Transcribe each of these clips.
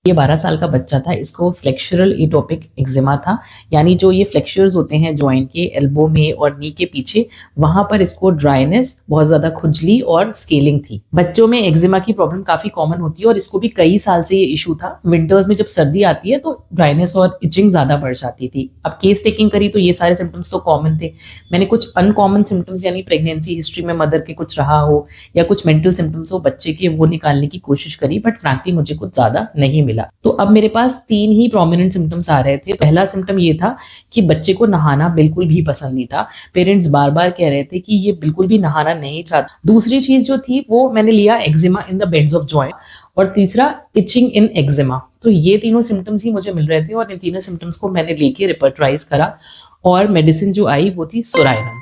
ये 12 साल का बच्चा था, इसको फ्लेक्सुरल एटोपिक एक्जिमा था, यानी जो ये फ्लेक्चर्स होते हैं जॉइंट के एल्बो में और नी के पीछे, वहां पर इसको ड्राइनेस, बहुत ज्यादा खुजली और स्केलिंग थी। बच्चों में एक्जिमा की प्रॉब्लम काफी कॉमन होती है और इसको भी कई साल से ये इशू था। विंटर्स में जब सर्दी आती है तो ड्राइनेस और इचिंग ज्यादा बढ़ जाती थी। अब केस टेकिंग करी तो ये सारे सिम्टम्स तो कॉमन थे। मैंने कुछ अनकॉमन सिम्टम्स यानी प्रेगनेंसी हिस्ट्री में मदर के कुछ रहा हो या कुछ मेंटल सिम्टम्स हो बच्चे के, वो निकालने की कोशिश करी, बट फ्रैंकली मुझे कुछ ज्यादा नहीं मिला। तो अब मेरे पास 3 ही प्रोमिनेंट सिम्टम्स आ रहे थे। पहला सिम्टम ये था कि बच्चे को नहाना बिल्कुल भी पसंद नहीं था। पेरेंट्स बार बार कह रहे थे कि ये बिल्कुल भी नहाना नहीं चाहता। दूसरी चीज जो थी वो मैंने लिया eczema in the beds of joint, और तीसरा इचिंग इन एक्जिमा। तो ये तीनों सिम्टम्स ही मुझे मिल रहे थे और इन तीनों सिम्टम्स को मैंने लेके रिपर्टराइज करा, और मेडिसिन जो आई वो थी सोराइनम।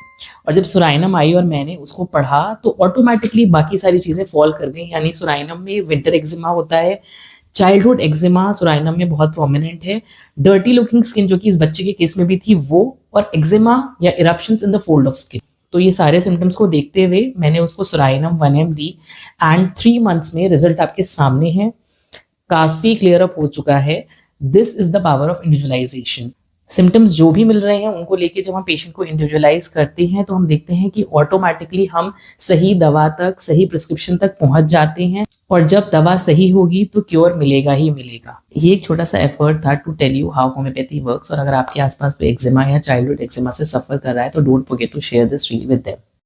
और जब सोराइनम आई और मैंने उसको पढ़ा तो ऑटोमेटिकली बाकी सारी चीजें फॉल कर गई। यानी सोराइनम में विंटर एक्जिमा होता है, चाइल्डहुड एक्जिमा सोराइनम में बहुत प्रोमिनेंट है, डर्टी लुकिंग स्किन जो कि इस बच्चे के केस में भी थी वो, और एक्जिमा या eruptions in the fold of skin. तो ये सारे सिम्टम्स को देखते हुए मैंने उसको psorinum 1 ml the, and 3 months में रिजल्ट आपके सामने है, काफी क्लियर अप हो चुका है। This is the power of individualisation. Symptoms जो भी मिल रहे हैं उनको लेके जब हम पेशेंट को इंडिविजुअलाइज करते हैं तो हम देखते हैं कि ऑटोमेटिकली हम सही दवा तक, सही प्रिस्क्रिप्शन तक पहुंच जाते हैं, और जब दवा सही होगी तो क्योर मिलेगा ही मिलेगा। ये एक छोटा सा एफर्ट था to tell you how homeopathy works. और अगर आपके आसपास कोई एक्जिमा या चाइल्डहुड एक्जिमा से सफर कर रहा है तो don't forget to share this reel with them.